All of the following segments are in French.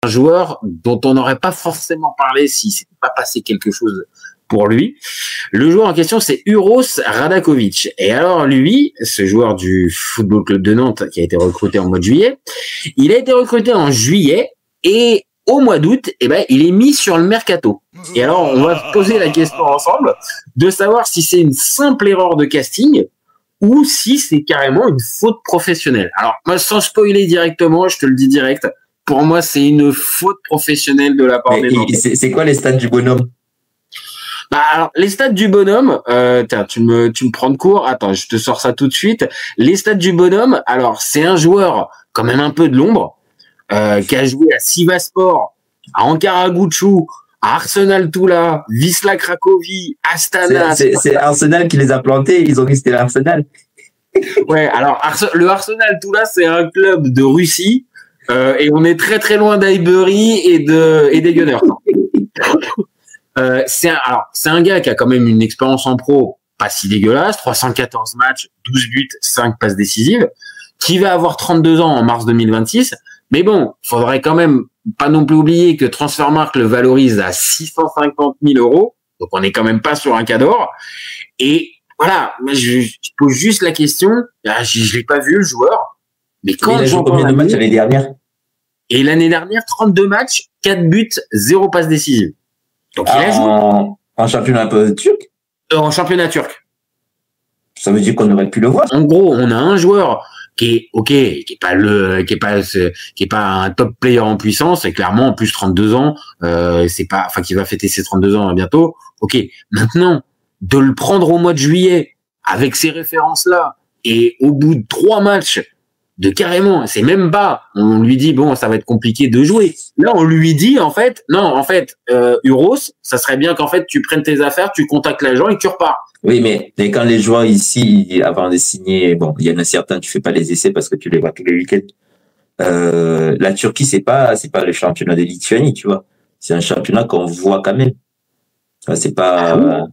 joueur dont on n'aurait pas forcément parlé si s'était pas passé quelque chose pour lui. Le joueur en question, c'est Uros Radakovic. Et alors lui, ce joueur du Football Club de Nantes qui a été recruté en mois de juillet, il a été recruté en juillet et au mois d'août, il est mis sur le mercato. Et alors, on va se poser la question ensemble de savoir si c'est une simple erreur de casting ou si c'est carrément une faute professionnelle. Alors, moi, sans spoiler directement, je te le dis direct, pour moi, c'est une faute professionnelle de la part des Nantais. C'est quoi les stats du bonhomme? Alors, les stats du bonhomme, tiens, tu me prends de court. Attends, je te sors ça tout de suite. Les stats du bonhomme, alors, c'est un joueur quand même un peu de l'ombre, qui a joué à Sivasspor, à Ankara Gucu, à Arsenal Tula, Wisla Cracovie, Astana. C'est Arsenal qui les a plantés, ils ont dit que c'était l'Arsenal. Ouais, alors le Arsenal Tula, c'est un club de Russie, et on est très très loin d'Highbury et des Gunners. C'est un gars qui a quand même une expérience en pro pas si dégueulasse, 314 matchs, 12 buts, 5 passes décisives, qui va avoir 32 ans en mars 2026. Mais bon, faudrait quand même pas non plus oublier que Transfermarkt le valorise à 650 000 €. Donc, on n'est quand même pas sur un cador. Et voilà, je pose juste la question. Je l'ai pas vu, le joueur. Mais quand il a joué combien de matchs l'année dernière? Et l'année dernière, 32 matchs, 4 buts, 0 passes décisives. Donc, il a joué. En championnat turc? En championnat turc. Ça veut dire qu'on aurait pu le voir. En gros, on a un joueur qui est pas un top player en puissance, et clairement en plus 32 ans, qui va fêter ses 32 ans bientôt. OK. Maintenant, de le prendre au mois de juillet avec ces références là et au bout de 3 matchs de carrément, c'est même pas, on lui dit bon, ça va être compliqué de jouer. Là, on lui dit Uros, ça serait bien qu'en fait tu prennes tes affaires, tu contactes l'agent et tu repars. Oui, mais quand les joueurs ici, avant de signer, bon, il y en a certains, tu fais pas les essais parce que tu les vois tous les week-ends. La Turquie, c'est pas le championnat de Lituanie, tu vois. C'est un championnat qu'on voit quand même. C'est pas. En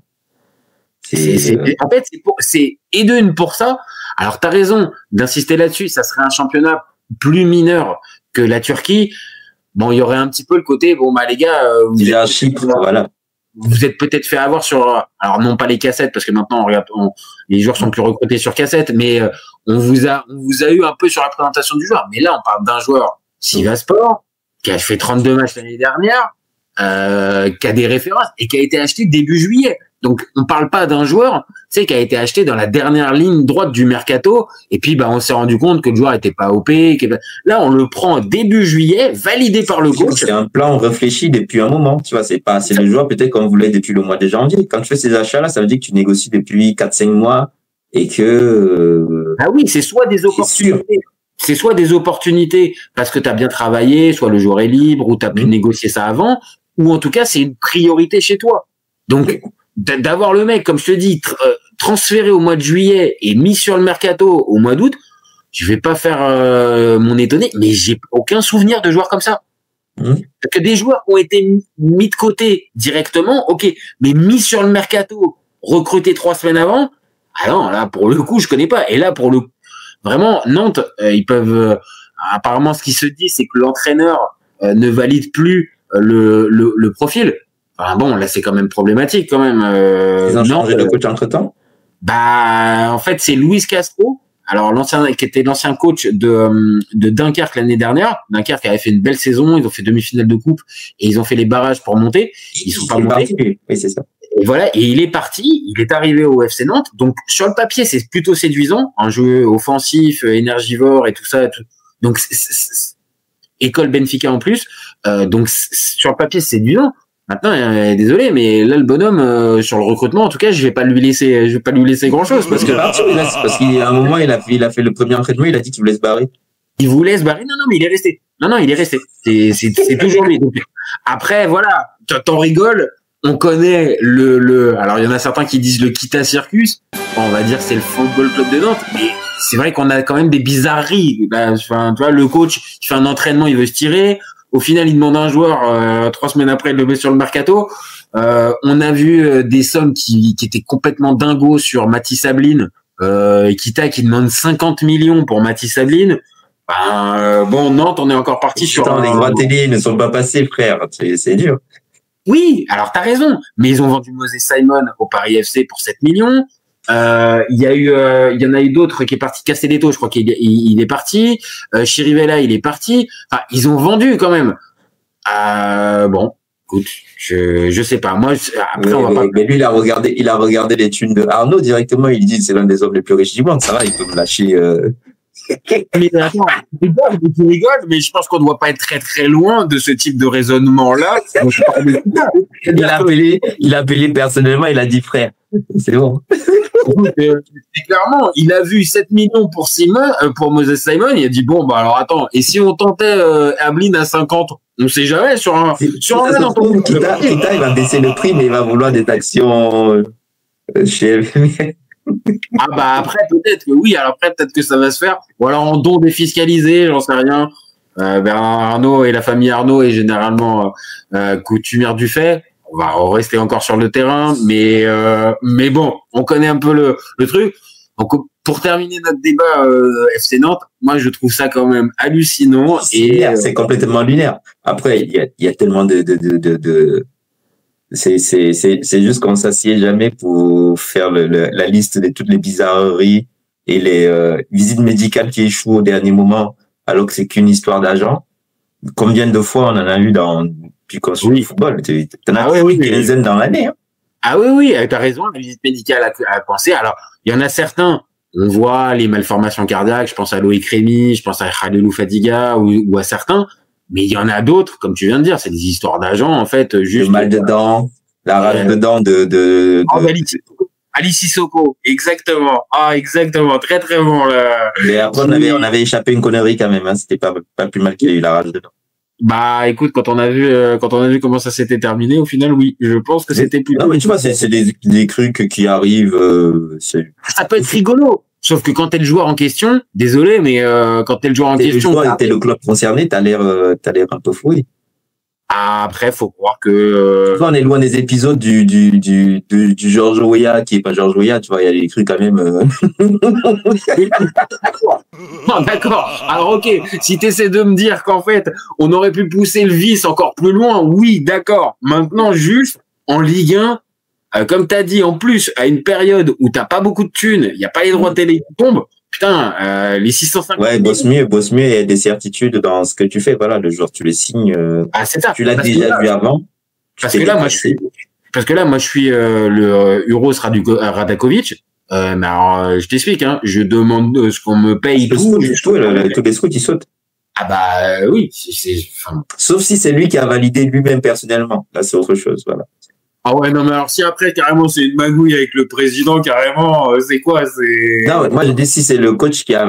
fait, c'est d'une pour ça. Alors, t'as raison d'insister là-dessus. Ça serait un championnat plus mineur que la Turquie. Bon, il y aurait un petit peu le côté, les gars, vous êtes peut-être fait avoir sur, alors non pas les cassettes, parce que maintenant, les joueurs sont plus recrutés sur cassette, mais on vous a eu un peu sur la présentation du joueur. Mais là, on parle d'un joueur Sivasspor, qui a fait 32 matchs l'année dernière, qui a des références et qui a été acheté début juillet. Donc, on parle pas d'un joueur, qui a été acheté dans la dernière ligne droite du mercato, et puis, on s'est rendu compte que le joueur était pas OP. Là, on le prend début juillet, validé par le coach. C'est un plan réfléchi depuis un moment, tu vois, c'est le joueur peut-être qu'on voulait depuis le mois de janvier. Quand tu fais ces achats-là, ça veut dire que tu négocies depuis 4-5 mois et que... Ah oui, c'est soit des opportunités. C'est soit des opportunités parce que tu as bien travaillé, soit le joueur est libre, ou tu as pu négocier ça avant, ou en tout cas, c'est une priorité chez toi. Donc, d'avoir le mec, comme je te dis, transféré au mois de juillet et mis sur le mercato au mois d'août, je vais pas faire mon étonné, mais j'ai aucun souvenir de joueurs comme ça. Parce que des joueurs ont été mis de côté directement, ok, mais mis sur le mercato, recrutés 3 semaines avant, ah non, là, pour le coup, je connais pas. Et là, vraiment, Nantes, ils peuvent, apparemment, ce qui se dit, c'est que l'entraîneur ne valide plus le profil. Enfin bon, là c'est quand même problématique quand même. Ils ont changé de coach entre-temps. En fait, c'est Luis Castro. Alors qui était l'ancien coach de Dunkerque l'année dernière. Dunkerque avait fait une belle saison, ils ont fait demi-finale de coupe et ils ont fait les barrages pour monter. Ils sont pas montés. Oui, c'est ça. Et voilà, et il est parti, il est arrivé au FC Nantes. Donc sur le papier, c'est plutôt séduisant, un jeu offensif, énergivore et tout ça. Donc école Benfica en plus. Donc sur le papier, c'est séduisant. Maintenant, désolé, mais là, le bonhomme, sur le recrutement, en tout cas, je vais pas lui laisser grand chose parce qu'il à un moment, il a fait le premier entraînement, il a dit qu'il voulait se barrer. Il voulait se barrer? Non, mais il est resté. Non, il est resté. C'est toujours lui. Donc, après, voilà, t'en rigoles. On connaît alors, il y en a certains qui disent le Kita Circus. On va dire, c'est le Football Club de Nantes. Mais c'est vrai qu'on a quand même des bizarreries. Tu vois, le coach, il fait un entraînement, il veut se tirer. Au final, il demande un joueur, 3 semaines après, il le met sur le mercato. On a vu des sommes qui étaient complètement dingos sur Mathis Sabline. Kita qui demande 50 millions pour Mathis Sabline. Bon, Nantes, on est encore parti sur... Les droits télé ne sont pas passés, frère. C'est dur. Oui, alors t'as raison. Mais ils ont vendu Moses Simon au Paris FC pour 7 millions. Il y en a eu d'autres qui est parti Castelletto, je crois qu'il est parti. Chirivella, il est parti. Enfin, ils ont vendu quand même. Bon, écoute, je sais pas. Moi, après, on va pas. Mais lui, il a regardé les thunes de Arnaud directement. Il dit, c'est l'un des hommes les plus riches du monde. Ça va, il peut me lâcher. Mais attends, tu rigoles, mais je pense qu'on ne doit pas être très très loin de ce type de raisonnement-là. Il a appelé personnellement, il a dit frère. C'est bon. Clairement, il a vu 7 millions pour pour Moses Simon, il a dit bon, bah alors attends, et si on tentait Ablin à 50, on sait jamais sur un Kita, il va baisser le prix, mais il va vouloir des actions chez Ah bah après peut-être que oui, alors après peut-être que ça va se faire, ou alors en don défiscalisé, j'en sais rien. Bernard Arnault et la famille Arnault est généralement coutumière du fait. On va rester encore sur le terrain, mais bon, on connaît un peu le truc. Donc pour terminer notre débat FC Nantes, moi je trouve ça quand même hallucinant c'est complètement lunaire. Après il y a tellement de c'est juste qu'on s'assied jamais pour faire la liste de toutes les bizarreries et les visites médicales qui échouent au dernier moment alors que c'est qu'une histoire d'argent. Combien de fois on en a eu depuis qu'on suit le football? T'en as une quinzaine dans l'année. Hein. Ah oui, t'as raison, la visite médicale à penser. Alors, il y en a certains, on voit les malformations cardiaques, je pense à Loïc Rémy, je pense à Khalilou Fadiga ou à certains, mais il y en a d'autres, comme tu viens de dire, c'est des histoires d'agents, en fait, juste. Le mal de dents, la rage de dents de... Alice Sissoko, exactement. Ah, exactement, très très bon, là. Mais après, on avait échappé une connerie quand même, hein. C'était pas plus mal qu'il ait eu la rage de dents. Bah, écoute, quand on a vu comment ça s'était terminé, au final, oui, je pense que c'était plutôt. Non, mais tu vois, c'est des trucs qui arrivent, ça peut être rigolo. Sauf que quand t'es le joueur en question, désolé, mais quand t'es le joueur en question. Le joueur était le club concerné, t'as l'air un peu fouillé. Après, faut croire que. On est loin des épisodes du Georges Weah, qui est pas Georges Weah, tu vois, il y a des trucs quand même. Non, d'accord. Alors, ok, si t'essaies de me dire qu'en fait, on aurait pu pousser le vice encore plus loin, oui, d'accord. Maintenant, juste, en Ligue 1, comme t'as dit, en plus, à une période où t'as pas beaucoup de thunes, il y a pas les droits télé qui tombent, putain, les 650. Ouais, bosse mieux, il y a des certitudes dans ce que tu fais. Voilà, le jour tu le signes. C'est ça. Tu l'as déjà vu avant. Parce que là, moi, je suis le Uros Radakovic. Mais alors, je t'explique, hein, je demande ce qu'on me paye tous les scouts, ils sautent. Ah bah oui, sauf si c'est lui qui a validé lui-même personnellement. Là, c'est autre chose, voilà. Ah ouais, non, mais alors si après, carrément, c'est une magouille avec le président, carrément, c'est quoi? Non, moi, je dis si c'est le coach qui a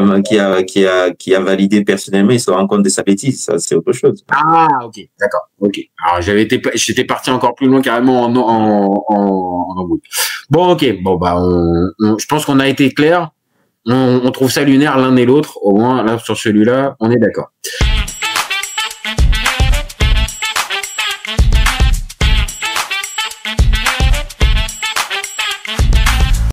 validé personnellement, il se rend compte de sa bêtise, ça, c'est autre chose. Ah, ok, d'accord, ok. Alors, j'étais parti encore plus loin, carrément, en embrouille. Bon, ok, bon, bah, je pense qu'on a été clair. On trouve ça lunaire l'un et l'autre, au moins, là, sur celui-là, on est d'accord.